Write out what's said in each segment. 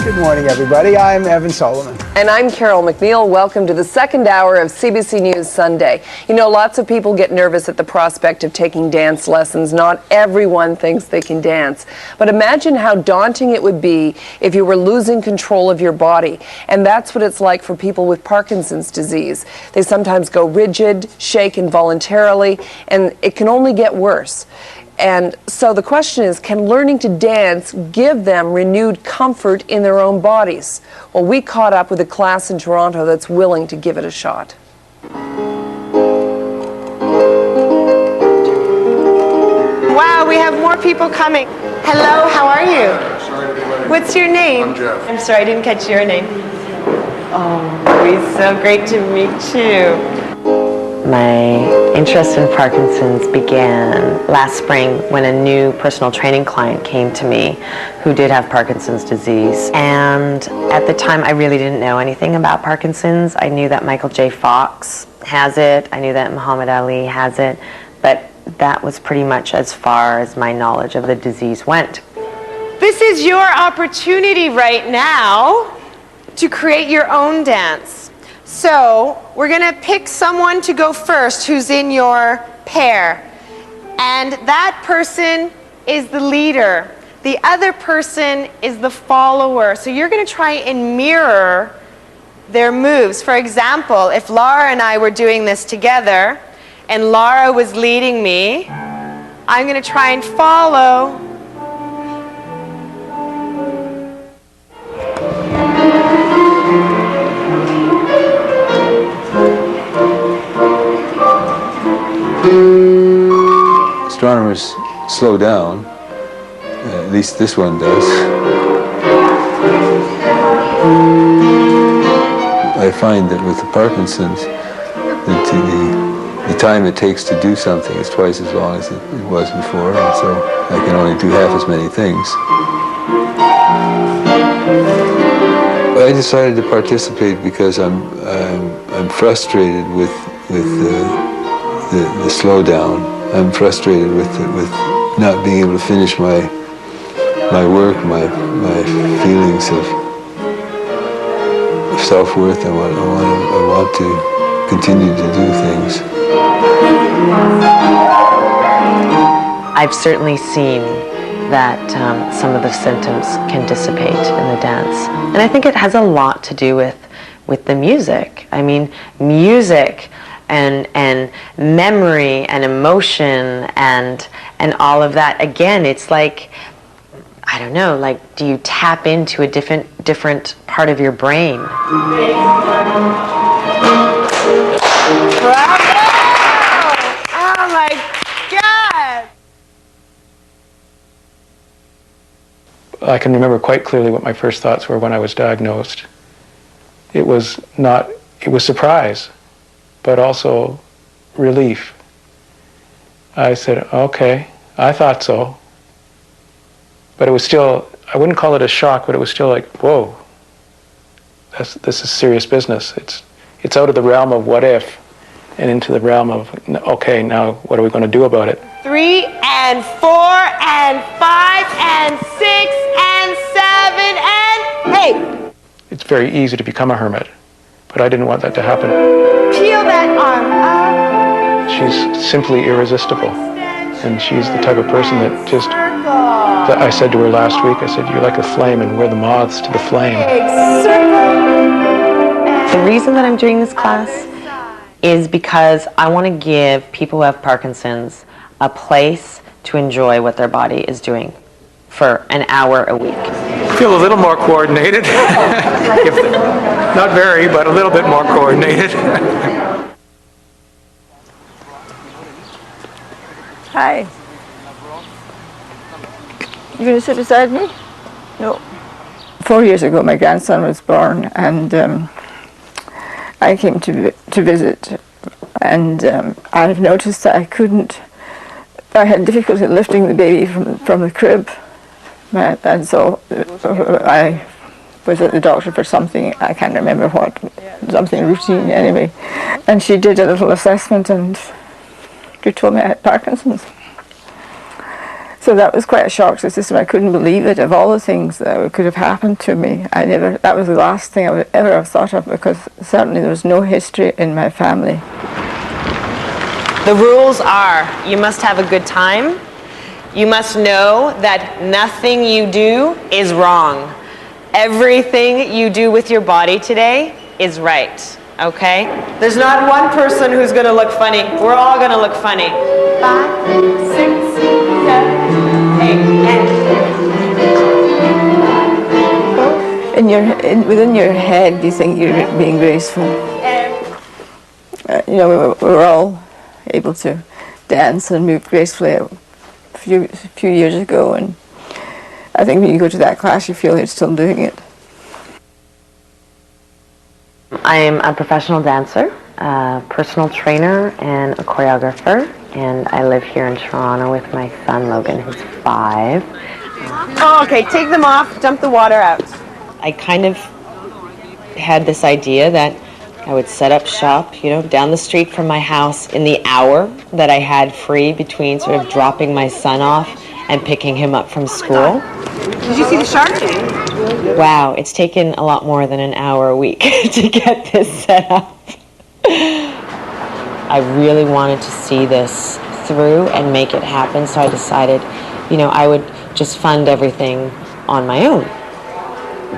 Good morning, everybody. I'm Evan Solomon. And I'm Carol McNeil. Welcome to the second hour of CBC News Sunday. You know, lots of people get nervous at the prospect of taking dance lessons. Not everyone thinks they can dance. But imagine how daunting it would be if you were losing control of your body. And that's what it's like for people with Parkinson's disease. They sometimes go rigid, shake involuntarily, and it can only get worse. And so the question is, can learning to dance give them renewed comfort in their own bodies? Well, we caught up with a class in Toronto that's willing to give it a shot. Wow, we have more people coming. Hello, how are you? What's your name? I'm Jeff. I'm sorry, I didn't catch your name. Oh, it's so great to meet you. My interest in Parkinson's began last spring when a new personal training client came to me who did have Parkinson's disease. And at the time, I really didn't know anything about Parkinson's. I knew that Michael J. Fox has it. I knew that Muhammad Ali has it. But that was pretty much as far as my knowledge of the disease went. This is your opportunity right now to create your own dance. So we're going to pick someone to go first who's in your pair. And that person is the leader. The other person is the follower. So you're going to try and mirror their moves. For example, if Laura and I were doing this together and Laura was leading me, I'm going to try and follow. Astronomers slow down, at least this one does. I find that with the Parkinson's, the time it takes to do something is twice as long as it was before, and so I can only do half as many things. I decided to participate because I'm frustrated with the slowdown. I'm frustrated with not being able to finish my work, my feelings of self-worth. I want to continue to do things. I've certainly seen that some of the symptoms can dissipate in the dance. And I think it has a lot to do with the music. I mean, music and memory and emotion and all of that. Again, it's like, I don't know, like, do you tap into a different part of your brain? Bravo! Oh my God! I can remember quite clearly what my first thoughts were when I was diagnosed. It was surprise, but also relief. I said, okay, I thought so. But it was still, I wouldn't call it a shock, but it was still like, whoa, this is serious business. It's out of the realm of what if and into the realm of, okay, now what are we going to do about it? 3 and 4 and 5 and 6 and 7 and 8. It's very easy to become a hermit, but I didn't want that to happen. Peel that arm up. She's simply irresistible, and she's the type of person that just, that I said to her last week, I said, you're like a flame and we're the moths to the flame. The reason that I'm doing this class is because I want to give people who have Parkinson's a place to enjoy what their body is doing for an hour a week. Feel a little more coordinated. Not very, but a little bit more coordinated. Hi. You going to sit beside me? No. 4 years ago, my grandson was born, and I came to visit, and I've noticed that I had difficulty lifting the baby from the crib, and so I was at the doctor for something, I can't remember what, something routine anyway, and she did a little assessment and she told me I had Parkinson's. So that was quite a shock to the system. I couldn't believe it. Of all the things that could have happened to me, that was the last thing I would ever have thought of, because certainly there was no history in my family. The rules are, you must have a good time. You must know that nothing you do is wrong. Everything you do with your body today is right, okay? There's not one person who's gonna look funny. We're all gonna look funny. 5, 6, 7, 8, and Within your head, you think you're being graceful. You know, we were all able to dance and move gracefully a few years ago, and I think when you go to that class, you feel you're still doing it. I am a professional dancer, a personal trainer, and a choreographer, and I live here in Toronto with my son Logan, who's 5. Oh, okay, take them off, dump the water out. I kind of had this idea that I would set up shop, you know, down the street from my house in the hour that I had free between sort of dropping my son off and picking him up from school. Did you see the shark? Wow, it's taken a lot more than an hour a week to get this set up. I really wanted to see this through and make it happen, so I decided, you know, I would just fund everything on my own.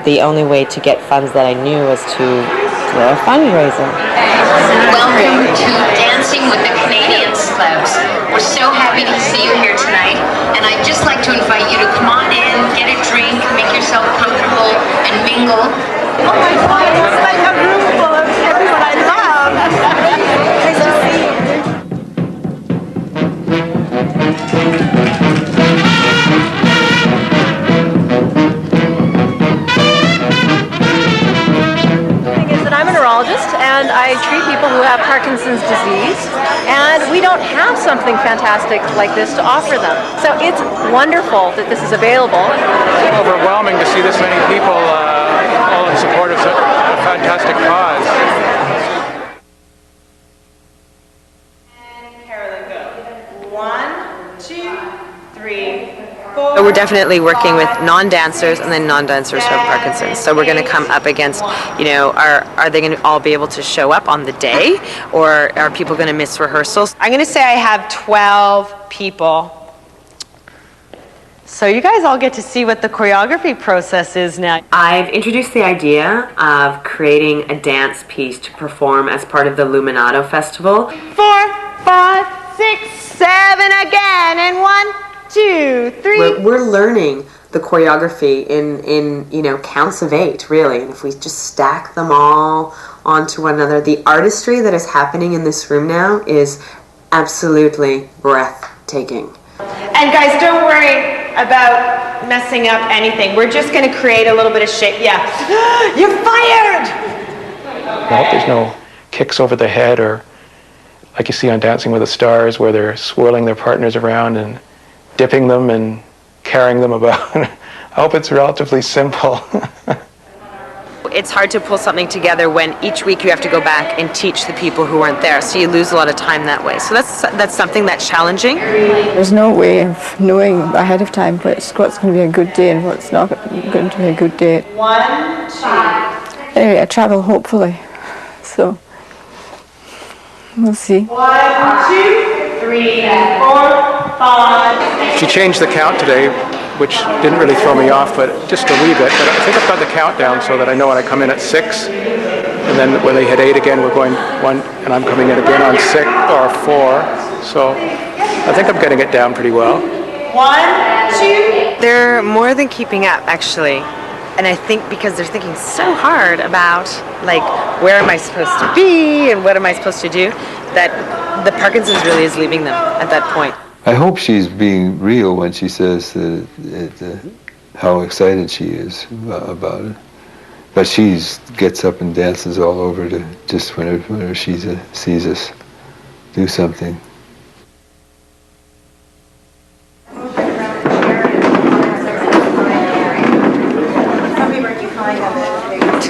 The only way to get funds that I knew was to throw a fundraiser. Welcome to Dancing with the Canadian Celebs. We're so happy to see you here tonight, and I'd just like to invite you to come on in, get a drink, make yourself comfortable, and mingle. Oh my God, it's like a room full of everyone I love. Nice to see you. I'm a neurologist and I treat people who have Parkinson's disease, and we don't have something fantastic like this to offer them. So it's wonderful that this is available. It's overwhelming to see this many people all in support of such a fantastic cause. And Carolyn, go. 1, 2, 3, 4. So we're definitely working with non-dancers and then non-dancers who have Parkinson's. So we're going to come up against, you know, are they going to all be able to show up on the day, or are people going to miss rehearsals? I'm going to say I have 12 people. So you guys all get to see what the choreography process is now. I've introduced the idea of creating a dance piece to perform as part of the Luminato Festival. 4, 5, 6, 7 again, and 1, 2, 3. We're learning the choreography in you know, counts of 8, really. And if we just stack them all onto one another, the artistry that is happening in this room now is absolutely breathtaking. And guys, don't worry about messing up anything. We're just going to create a little bit of shape. Yeah. You're fired! I hope there's no kicks over the head, or like you see on Dancing with the Stars, where they're swirling their partners around and dipping them and carrying them about. I hope it's relatively simple. It's hard to pull something together when each week you have to go back and teach the people who weren't there, so you lose a lot of time that way. So that's something that's challenging. There's no way of knowing ahead of time what's going to be a good day and what's not going to be a good day. 1, 2. Anyway, I travel hopefully, so we'll see. 1, 2, 3, 4, 5. She changed the count today, which didn't really throw me off, but just a wee bit. But I think I've got the countdown so that I know when I come in at 6, and then when they hit 8 again, we're going 1, and I'm coming in again on 6 or 4. So I think I'm getting it down pretty well. 1, 2. They're more than keeping up, actually. And I think because they're thinking so hard about, like, where am I supposed to be and what am I supposed to do, that the Parkinson's really is leaving them at that point. I hope she's being real when she says how excited she is about it. But she gets up and dances all over to just whenever she sees us do something.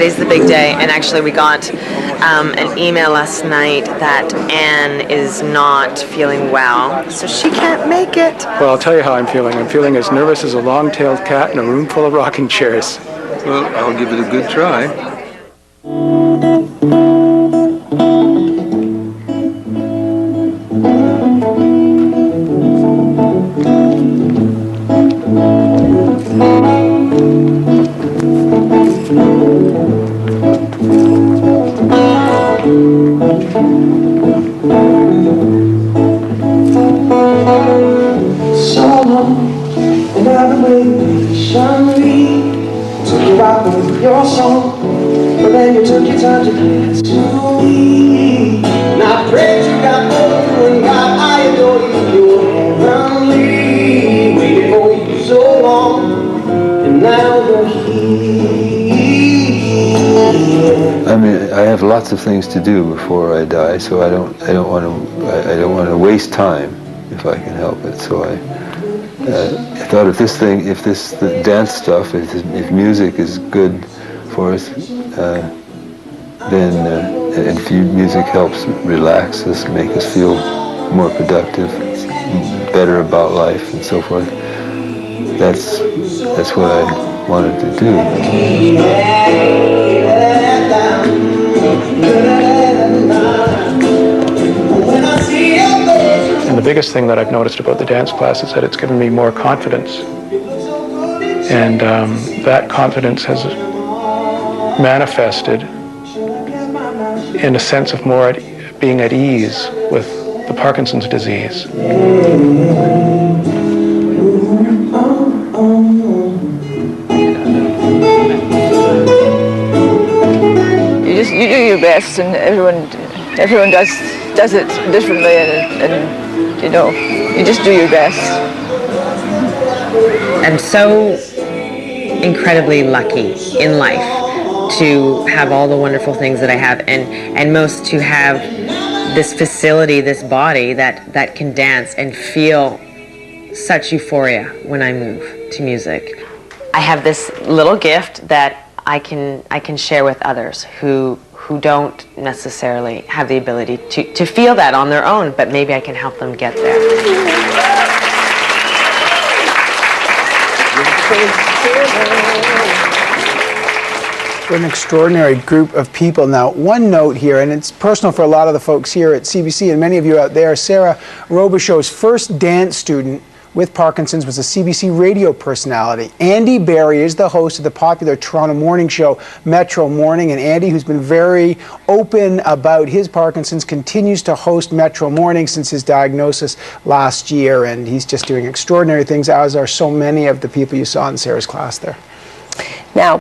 today's the big day, and actually we got an email last night that Anne is not feeling well, so she can't make it. Well, I'll tell you how I'm feeling. I'm feeling as nervous as a long-tailed cat in a room full of rocking chairs. Well, I'll give it a good try. So long, and I've been patiently to give out with your song, but then you took your time to get to me. Now I pray to God, oh, and God, I adore you, you're heavenly. Waited for you so long, and now you're here. I mean, I have lots of things to do before I die, so I don't want to waste time if I can help it. So I thought if the dance stuff, if music is good for us, then and if music helps relax us, make us feel more productive, better about life, and so forth. That's what I wanted to do. And the biggest thing that I've noticed about the dance class is that it's given me more confidence. And that confidence has manifested in a sense of more being at ease with the Parkinson's disease. You do your best, and everyone does it differently, and you know, you just do your best. I'm so incredibly lucky in life to have all the wonderful things that I have, and most to have this facility, this body that can dance and feel such euphoria when I move to music. I have this little gift that I can share with others who don't necessarily have the ability to feel that on their own, but maybe I can help them get there. We're an extraordinary group of people. Now, one note here, and it's personal for a lot of the folks here at CBC and many of you out there. Sarah Robichaud's first dance student with Parkinson's was a CBC radio personality. Andy Barry is the host of the popular Toronto morning show Metro Morning, and Andy, who's been very open about his Parkinson's, continues to host Metro Morning since his diagnosis last year, and he's just doing extraordinary things, as are so many of the people you saw in Sarah's class there. Now,